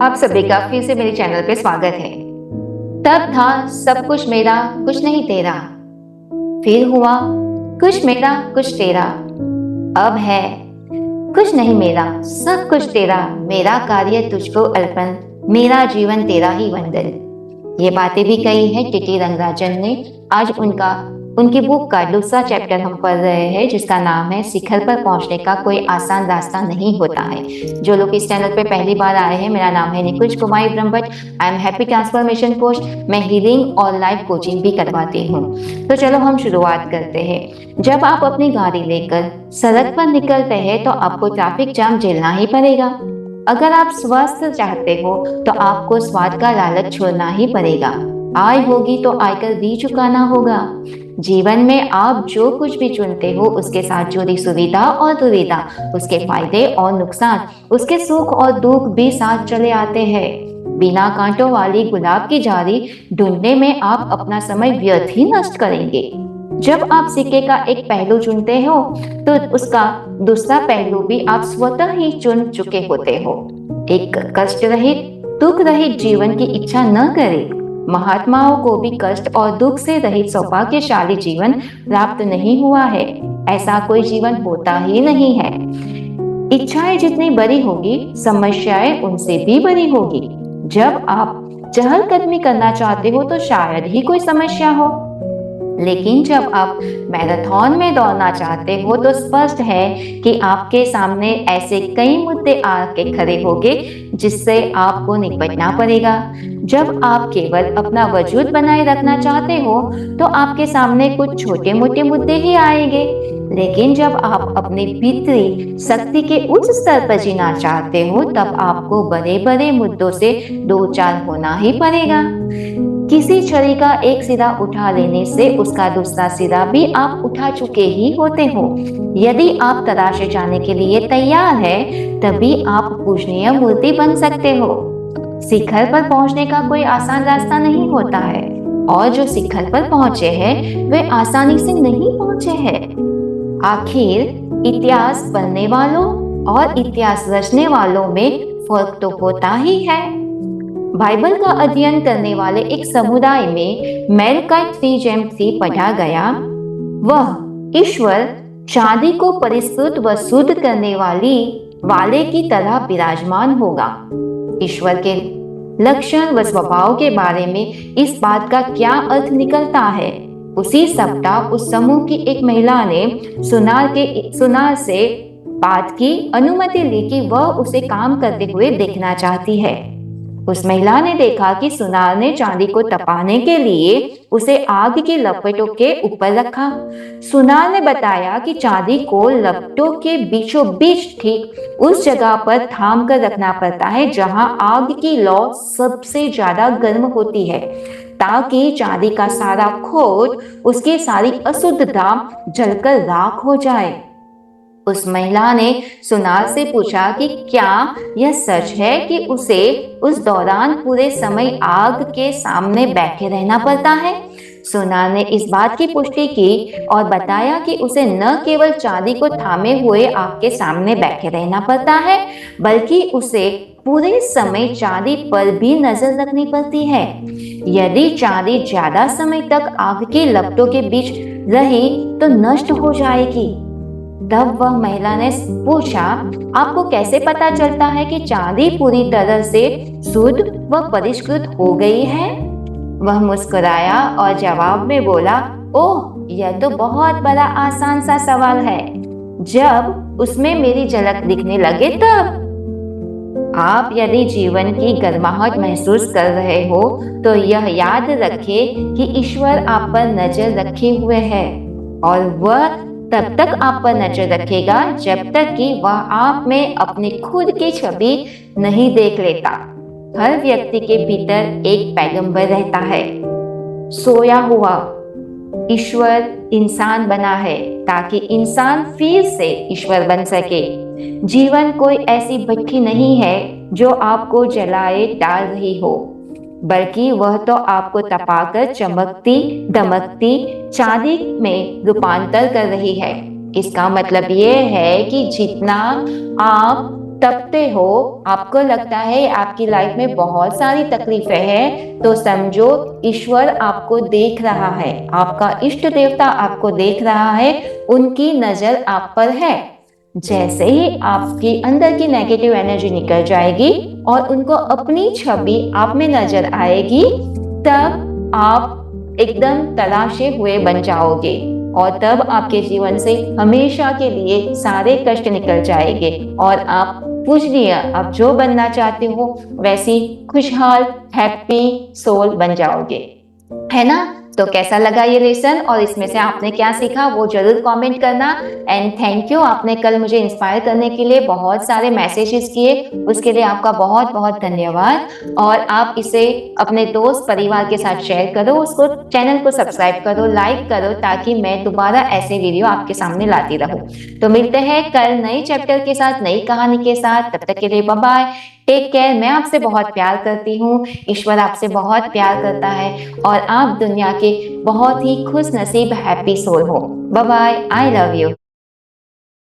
आप सभी का फिर से मेरे चैनल पे स्वागत है। तब था सब कुछ मेरा कुछ नहीं तेरा, फिर हुआ कुछ मेरा कुछ तेरा, अब है कुछ नहीं मेरा सब कुछ तेरा, मेरा कार्य तुझको अर्पण, मेरा जीवन तेरा ही वंदन। ये बातें भी कही है टीटी रंगराजन ने। आज उनकी बुक का दूसरा चैप्टर हम पढ़ रहे हैं, जिसका नाम है शिखर पर पहुंचने का कोई आसान रास्ता नहीं होता है। जो लोग इस चैनल पे पहली बार आए हैं, मेरा नाम है Nikunj Kumari Brahmbhatt. I am happy transformation coach. मैं हीलिंग और लाइफ कोचिंग भी करवाती हूँ। तो चलो हम शुरुआत करते हैं। जब आप अपनी गाड़ी लेकर सड़क पर निकलते हैं तो आपको ट्रैफिक जाम झेलना ही पड़ेगा। अगर आप स्वस्थ चाहते हो तो आपको स्वाद का लालच छोड़ना ही पड़ेगा। आय होगी तो आयकर भी चुकाना होगा। जीवन में आप जो कुछ भी चुनते हो उसके साथ जुड़ी सुविधा और दुविधा, उसके फायदे और नुकसान, उसके सुख और दुख भी साथ चले आते हैं। बिना कांटों वाली गुलाब की झाड़ी ढूंढने में आप अपना समय व्यर्थ ही नष्ट करेंगे। जब आप सिक्के का एक पहलू चुनते हो तो उसका दूसरा पहलू भी आप स्वतः ही चुन चुके होते हो। एक कष्ट रहित दुख रहित जीवन की इच्छा न करें। महात्माओं को भी कष्ट और दुख से रहित सौभाग्यशाली जीवन प्राप्त नहीं हुआ है। ऐसा कोई जीवन होता ही नहीं है। इच्छाएं जितनी बड़ी होगी, समस्याएं उनसे भी बड़ी होगी। जब आप चहलकदमी करना चाहते हो तो शायद ही कोई समस्या हो, लेकिन जब आप मैराथन में दौड़ना चाहते हो तो स्पष्ट है कि आपके सामने ऐसे कई मुद्दे आके खड़े होंगे जिससे आपको निपटना पड़ेगा। जब आप केवल अपना वजूद बनाए रखना चाहते हो तो आपके सामने कुछ छोटे मोटे मुद्दे ही आएंगे, लेकिन जब आप अपनी भीतरी शक्ति के उच्च स्तर पर जीना चाहते हो तब आपको बड़े बड़े मुद्दों से दो चार होना ही पड़ेगा। किसी छड़ी का एक सिरा उठा लेने से उसका दूसरा सिरा भी आप उठा चुके ही होते हो। यदि आप तराशे जाने के लिए तैयार है तभी आप पूजनीय मूर्ति बन सकते हो। शिखर पर पहुंचने का कोई आसान रास्ता नहीं होता है, और जो शिखर पर पहुंचे हैं वे आसानी से नहीं पहुंचे हैं। आखिर इतिहास पढ़ने वालों और इतिहास रचने वालों में फर्क तो होता ही है। बाइबल का अध्ययन करने वाले एक समुदाय में मैलकाइट 3:3 पढ़ा गया, वह ईश्वर चांदी को परिष्कृत व शुद्ध करने वाले की तरह विराजमान होगा। ईश्वर के लक्षण व स्वभाव के बारे में इस बात का क्या अर्थ निकलता है? उसी सप्ताह उस समूह की एक महिला ने सुनार से बात की अनुमति ली कि वह उसे काम करते हुए देखना चाहती है। उस महिला ने देखा कि सुनार ने चांदी को तपाने के लिए उसे आग की लपटों के ऊपर रखा। सुनार ने बताया कि चांदी को लपटों के बीचों बीच ठीक उस जगह पर थाम कर रखना पड़ता है जहां आग की लौ सबसे ज्यादा गर्म होती है, ताकि चांदी का सारा खोद, उसकी सारी अशुद्धता जलकर राख हो जाए। उस महिला ने सुनार से पूछा कि क्या यह सच है कि उसे उस दौरान पूरे समय आग के सामने बैठे रहना पड़ता है? सुनार ने इस बात की पुष्टि की और बताया कि उसे न केवल चांदी को थामे हुए आग के सामने बैठे रहना पड़ता है, बल्कि उसे पूरे समय चांदी पर भी नजर रखनी पड़ती है। यदि चांदी ज्यादा समय तक आग की लपटों के बीच रही तो नष्ट हो जाएगी। तब वह महिला ने पूछा, आपको कैसे पता चलता है कि चांदी पूरी तरह से शुद्ध व परिष्कृत हो गई है? वह मुस्कुराया और जवाब में बोला, ओह, यह तो बहुत बड़ा आसान सा सवाल है। जब उसमें मेरी झलक दिखने लगे तब। आप यदि जीवन की गर्माहट महसूस कर रहे हो तो यह याद रखें कि ईश्वर आप पर नजर रखे हुए है, और वह तब तक आप पर नजर रखेगा जब तक कि वह आप में अपनी खुद की छवि नहीं देख लेता। हर व्यक्ति के भीतर एक पैगंबर रहता है, सोया हुआ। ईश्वर इंसान बना है ताकि इंसान फिर से ईश्वर बन सके। जीवन कोई ऐसी भट्ठी नहीं है जो आपको जलाए डाल रही हो, बल्कि वह तो आपको तपाकर चमकती दमकती चांदी में रूपांतर कर रही है। इसका मतलब यह है कि जितना आप तपते हो, आपको लगता है आपकी लाइफ में बहुत सारी तकलीफें हैं, तो समझो ईश्वर आपको देख रहा है, आपका इष्ट देवता आपको देख रहा है, उनकी नजर आप पर है। जैसे ही आपकी अंदर की नेगेटिव एनर्जी निकल जाएगी और उनको अपनी छवि आप में नजर आएगी, तब आप एकदम तराशे हुए बन जाओगे और तब आपके जीवन से हमेशा के लिए सारे कष्ट निकल जाएंगे और आप पूजनीय, आप जो बनना चाहते हो वैसी खुशहाल हैप्पी सोल बन जाओगे, है ना। तो कैसा लगा ये लेसन और इसमें से आपने क्या सीखा वो जरूर कमेंट करना। एंड थैंक यू, आपने कल मुझे इंस्पायर करने के लिए बहुत सारे मैसेजेस किए, उसके लिए आपका बहुत बहुत धन्यवाद। और आप इसे अपने दोस्त परिवार के साथ शेयर करो, उसको चैनल को सब्सक्राइब करो, लाइक करो, ताकि मैं दोबारा ऐसे वीडियो आपके सामने लाती रहूं। तो मिलते हैं कल नई चैप्टर के साथ, नई कहानी के साथ। तब तक के लिए बाय बाय, टेक केयर। मैं आपसे बहुत प्यार करती हूँ, ईश्वर आपसे बहुत प्यार करता है और आप दुनिया के बहुत ही खुश नसीब हैप्पी सोल हो। Bye bye, I love you.